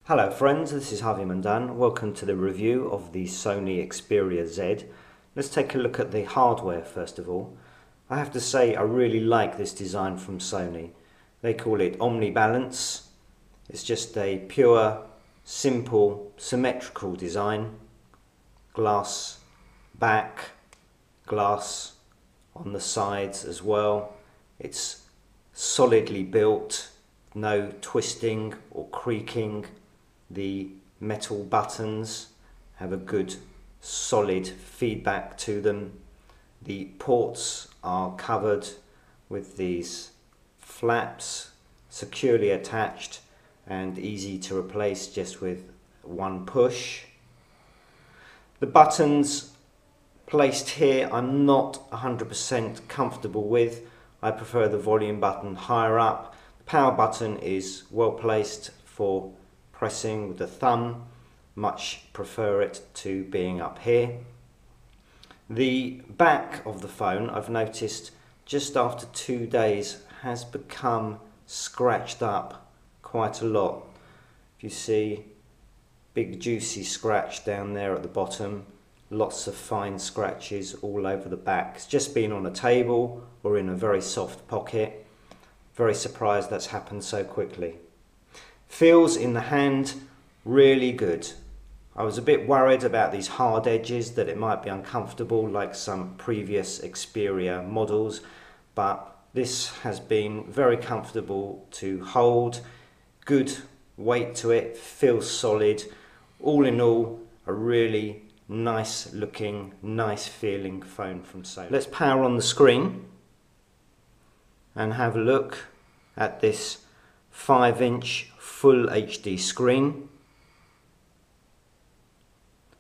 Hello friends, this is Harvey Mandan. Welcome to the review of the Sony Xperia Z. Let's take a look at the hardware first of all. I have to say I really like this design from Sony. They call it Omnibalance. It's just a pure, simple, symmetrical design. Glass back, glass on the sides as well. It's solidly built, no twisting or creaking. The metal buttons have a good solid feedback to them. The ports are covered with these flaps securely attached and easy to replace just with one push. The buttons placed here I'm not 100% comfortable with. I prefer the volume button higher up. The power button is well placed for pressing with the thumb, much prefer it to being up here. The back of the phone, I've noticed just after 2 days, has become scratched up quite a lot. If you see, big juicy scratch down there at the bottom, lots of fine scratches all over the back. It's just been on a table or in a very soft pocket. Very surprised that's happened so quickly. Feels in the hand really good. I was a bit worried about these hard edges, that it might be uncomfortable like some previous Xperia models, but this has been very comfortable to hold. Good weight to it, feels solid. All in all, a really nice looking, nice feeling phone from Sony. Let's power on the screen and have a look at this 5-inch full HD screen,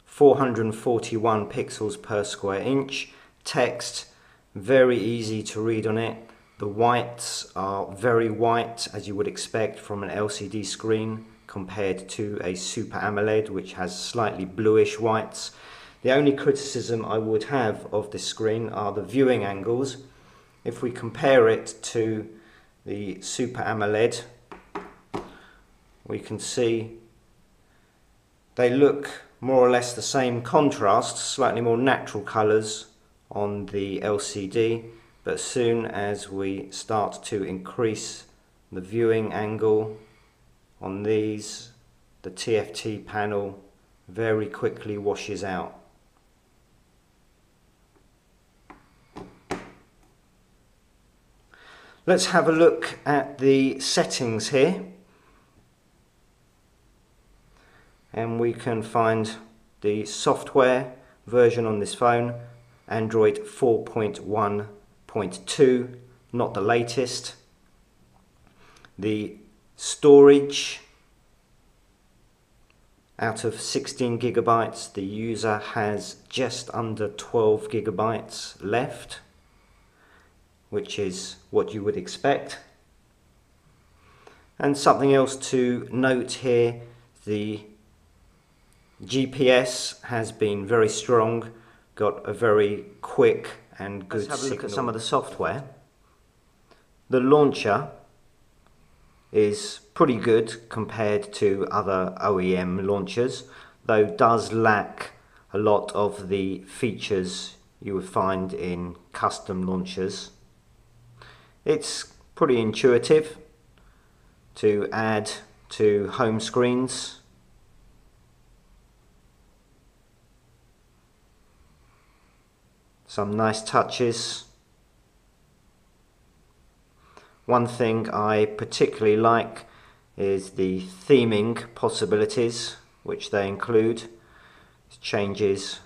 441 pixels per square inch, text very easy to read on it. The whites are very white, as you would expect from an LCD screen compared to a Super AMOLED, which has slightly bluish whites. The only criticism I would have of this screen are the viewing angles. If we compare it to the Super AMOLED, we can see they look more or less the same contrast, slightly more natural colours on the LCD, but as soon as we start to increase the viewing angle on these, the TFT panel very quickly washes out. Let's have a look at the settings here. And we can find the software version on this phone, Android 4.1.2, not the latest. The storage, out of 16 gigabytes, the user has just under 12 gigabytes left, which is what you would expect. And something else to note here, the GPS has been very strong, got a very quick and good signal. Let's have a look at some of the software. The launcher is pretty good compared to other OEM launchers, though does lack a lot of the features you would find in custom launchers. It's pretty intuitive to add to home screens. Some nice touches. One thing I particularly like is the theming possibilities which they include. It changes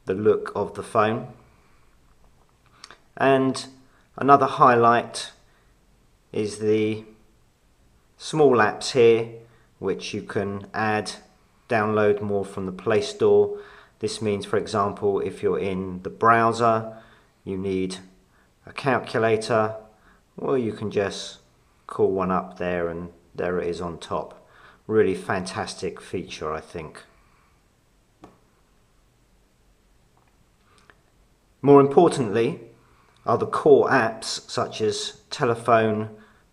the look of the phone. And another highlight is the small apps here which you can download more from the Play Store. This means, for example, if you're in the browser, you need a calculator, well, you can just call one up there and there it is on top. Really fantastic feature, I think. More importantly are the core apps such as telephone,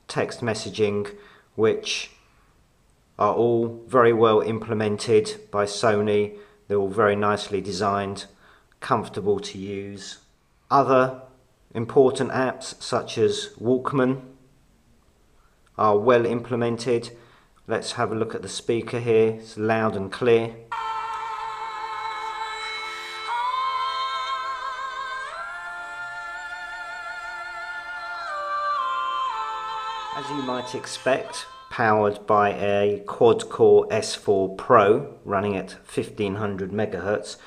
text messaging, which are all very well implemented by Sony. They're all very nicely designed, comfortable to use. Other important apps such as Walkman are well implemented. Let's have a look at the speaker here. It's loud and clear. As you might expect, powered by a quad-core S4 Pro running at 1500 MHz,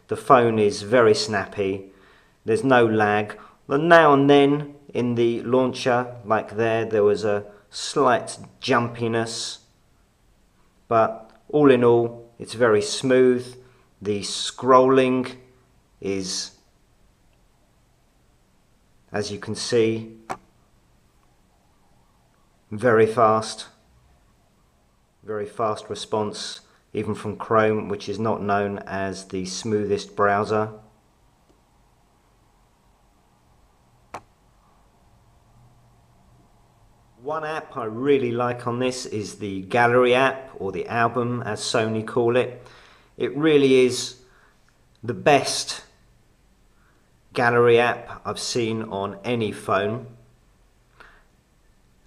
the phone is very snappy. There's no lag. Now and then in the launcher, like there was a slight jumpiness, but all in all, it's very smooth. The scrolling is, as you can see, very fast response, even from Chrome, which is not known as the smoothest browser. One app I really like on this is the Gallery app, or the album as Sony call it. It really is the best gallery app I've seen on any phone.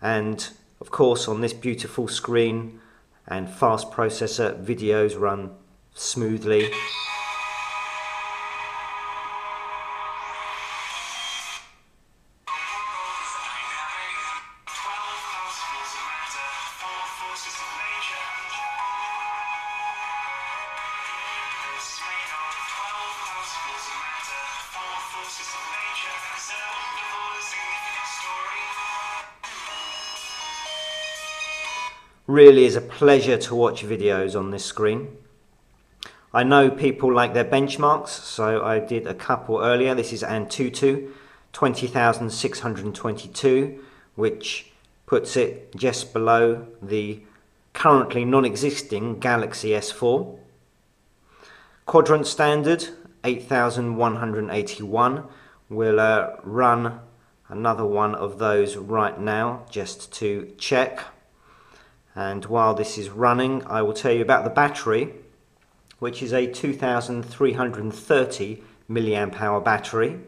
And of course, on this beautiful screen and fast processor, videos run smoothly. Really is a pleasure to watch videos on this screen. I know people like their benchmarks, so I did a couple earlier. This is Antutu 20,622, which puts it just below the currently non-existing Galaxy S4. Quadrant standard 8,181. We'll run another one of those right now just to check. And while this is running, I will tell you about the battery, which is a 2,330 milliamp hour battery.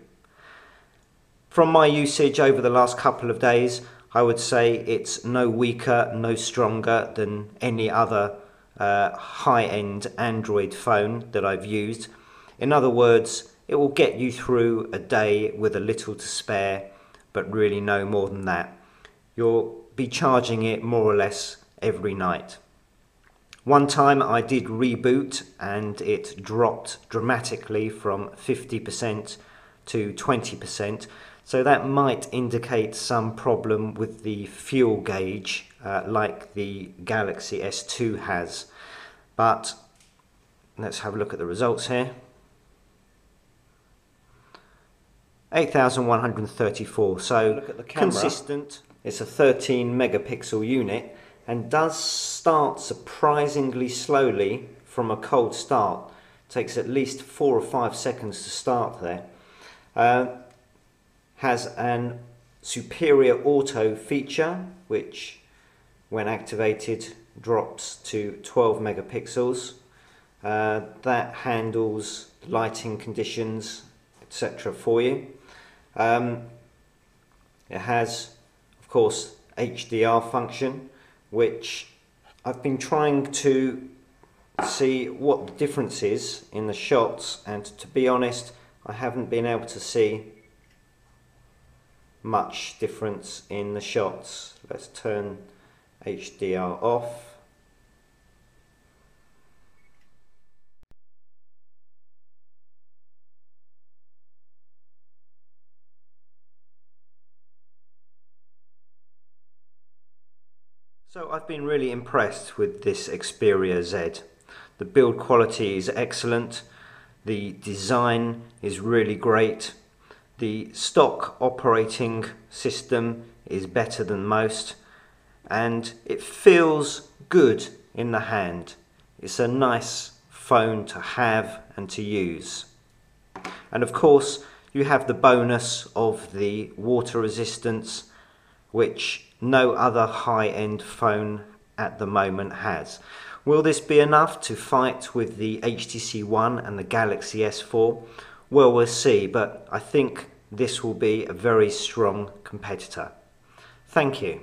From my usage over the last couple of days, I would say it's no weaker, no stronger than any other high-end Android phone that I've used. In other words, it will get you through a day with a little to spare, but really no more than that. You'll be charging it more or less every night. One time I did reboot and it dropped dramatically from 50% to 20%, so that might indicate some problem with the fuel gauge like the Galaxy S2 has. But let's have a look at the results here. 8,134, so look at the camera. Consistent. It's a 13 megapixel unit and does start surprisingly slowly from a cold start. Takes at least 4 or 5 seconds to start there. Has an superior auto feature, which when activated drops to 12 megapixels. That handles lighting conditions, etc. for you. It has, of course, HDR function, which I've been trying to see what the difference is in the shots, and to be honest, I haven't been able to see much difference in the shots. Let's turn HDR off. So I've been really impressed with this Xperia Z. The build quality is excellent, the design is really great, the stock operating system is better than most, and it feels good in the hand. It's a nice phone to have and to use. And of course you have the bonus of the water resistance, which no other high-end phone at the moment has. Will this be enough to fight with the HTC One and the Galaxy S4? Well, we'll see, but I think this will be a very strong competitor. Thank you.